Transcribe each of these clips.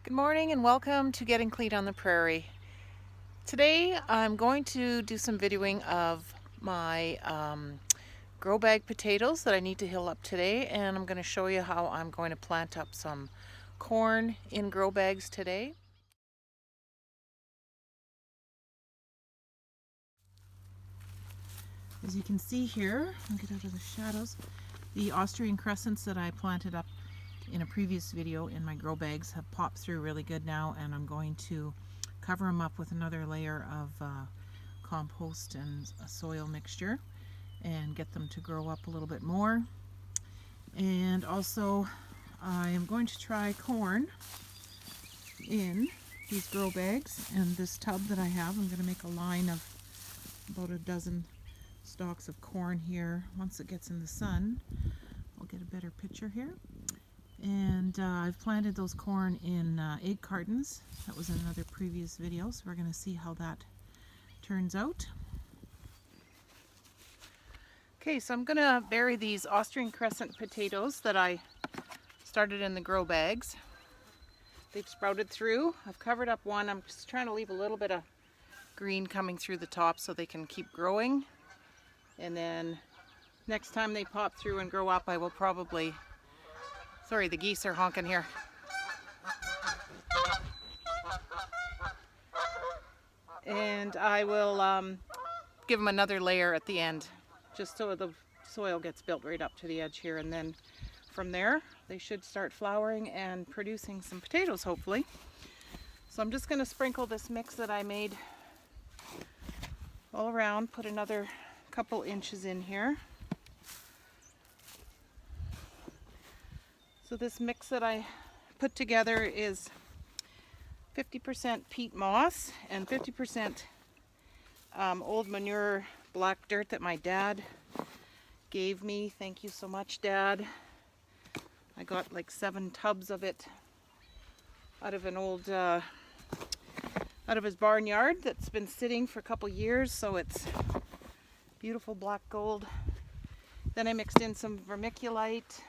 Good morning and welcome to Getting Clean on the Prairie. Today I'm going to do some videoing of my grow bag potatoes that I need to hill up today, and I'm going to show you how I'm going to plant up some corn in grow bags today. As you can see here, I'll get out of the shadows, the Austrian crescents that I planted up in a previous video in my grow bags have popped through really good now, and I'm going to cover them up with another layer of compost and a soil mixture and get them to grow up a little bit more. And also I am going to try corn in these grow bags, and this tub that I have, I'm going to make a line of about a dozen stalks of corn here. Once it gets in the sun, I'll get a better picture here. And I've planted those corn in 8 cartons. That was in another previous video, so we're going to see how that turns out. Okay, so I'm going to bury these Austrian crescent potatoes that I started in the grow bags. They've sprouted through. I've covered up one. I'm just trying to leave a little bit of green coming through the top so they can keep growing. And then next time they pop through and grow up, I will probably... Sorry, the geese are honking here. And I will give them another layer at the end, just so the soil gets built right up to the edge here. And then from there, they should start flowering and producing some potatoes, hopefully. So I'm just going to sprinkle this mix that I made all around, put another couple inches in here. So this mix that I put together is 50% peat moss and 50% old manure black dirt that my dad gave me. Thank you so much, Dad. I got like 7 tubs of it out of an old, out of his barnyard that's been sitting for a couple years, so it's beautiful black gold. Then I mixed in some vermiculite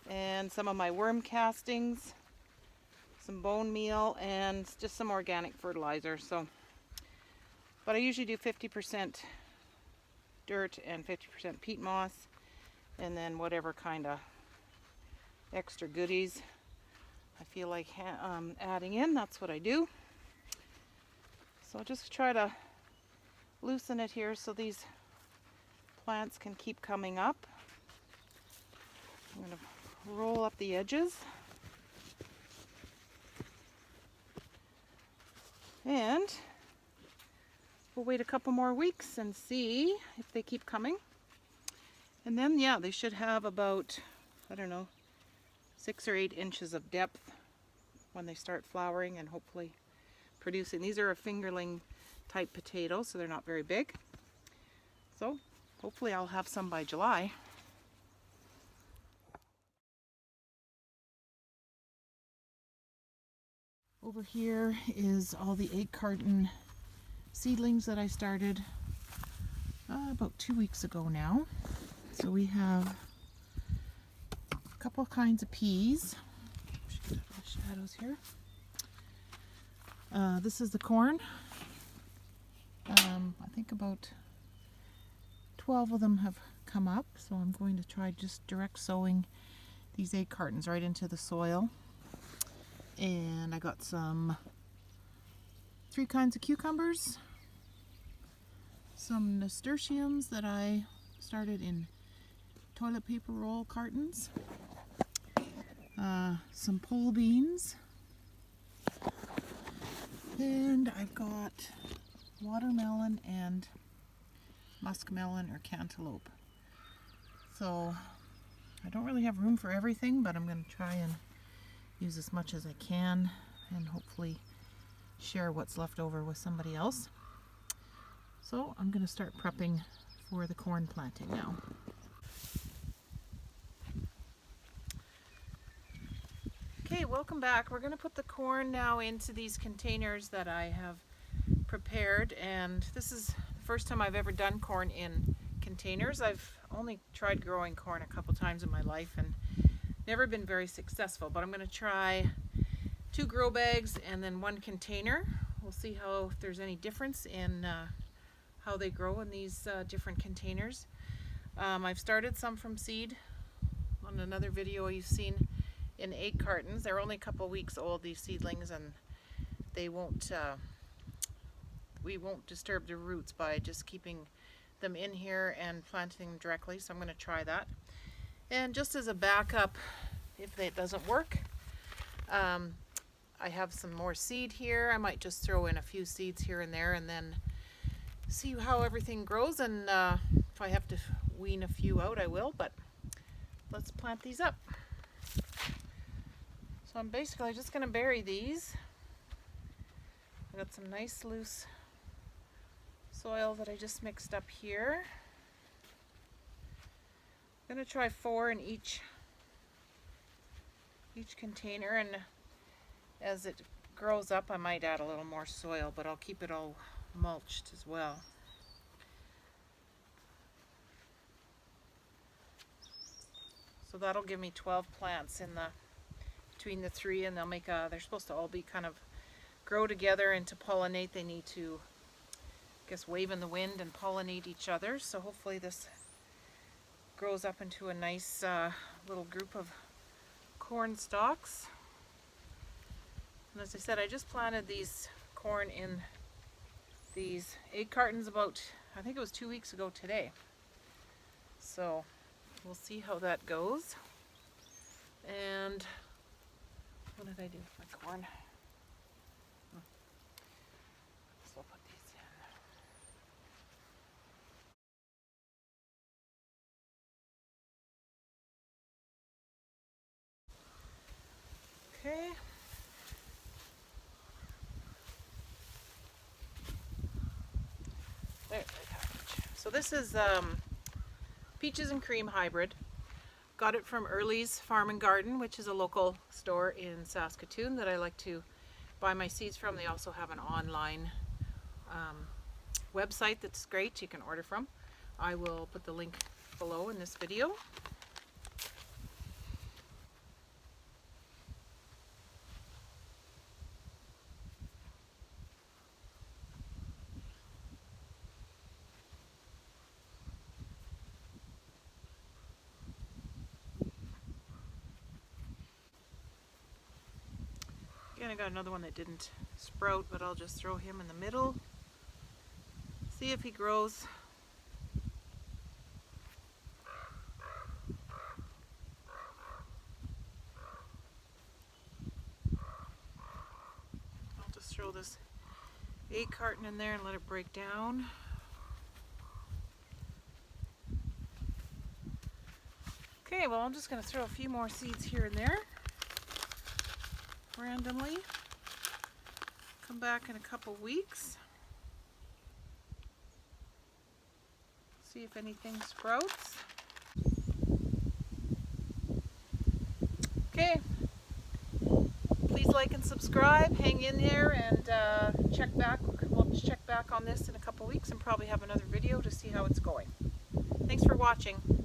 and some of my worm castings, some bone meal, and just some organic fertilizer. So, but I usually do 50% dirt and 50% peat moss, and then whatever kind of extra goodies I feel like adding in, that's what I do. So I'll just try to loosen it here so these plants can keep coming up. I'm going to roll up the edges, and we'll wait a couple more weeks and see if they keep coming. And then, yeah, they should have about, I don't know, 6 or 8 inches of depth when they start flowering and hopefully producing. These are a fingerling type potato, so they're not very big. So hopefully I'll have some by July. Over here is all the 8 carton seedlings that I started about 2 weeks ago now. So we have a couple of kinds of peas. Get out of the shadows here. This is the corn. I think about 12 of them have come up, so I'm going to try just direct sowing these 8 cartons right into the soil. And I got 3 kinds of cucumbers, some nasturtiums that I started in toilet paper roll cartons, some pole beans, and I've got watermelon and muskmelon or cantaloupe. So I don't really have room for everything, but I'm going to try and use as much as I can and hopefully share what's left over with somebody else. So I'm going to start prepping for the corn planting now. Okay, welcome back. We're going to put the corn now into these containers that I have prepared, and this is the first time I've ever done corn in containers. I've only tried growing corn a couple times in my life and never been very successful, but I'm going to try 2 grow bags and then 1 container. We'll see how if there's any difference in how they grow in these different containers. I've started some from seed on another video you've seen in 8 cartons. They're only a couple weeks old, these seedlings, and they won't we won't disturb the roots by just keeping them in here and planting them directly, so I'm going to try that. And just as a backup, if that doesn't work, I have some more seed here. I might just throw in a few seeds here and there and then see how everything grows, and if I have to wean a few out, I will, but let's plant these up. So I'm basically just going to bury these. I got some nice loose soil that I just mixed up here. I'm going to try 4 in each container, and as it grows up I might add a little more soil, but I'll keep it all mulched as well. So that'll give me 12 plants in between the 3, and they'll make they're supposed to all be kind of grow together, and to pollinate they need to, I guess, wave in the wind and pollinate each other. So hopefully this grows up into a nice little group of corn stalks. And as I said, I just planted these corn in these 8 cartons about, I think it was 2 weeks ago today. So we'll see how that goes. And what did I do with my corn? So I'll put these in. Okay. There, so this is peaches and cream hybrid. Got it from Early's Farm and Garden, which is a local store in Saskatoon that I like to buy my seeds from. They also have an online website that's great you can order from. I will put the link below in this video. Again, I got another one that didn't sprout, but I'll just throw him in the middle. See if he grows. I'll just throw this 8 carton in there and let it break down. Okay, well, I'm just going to throw a few more seeds here and there randomly. Come back in a couple weeks. See if anything sprouts. Okay. Please like and subscribe. Hang in there and check back. We'll check back on this in a couple weeks and probably have another video to see how it's going. Thanks for watching.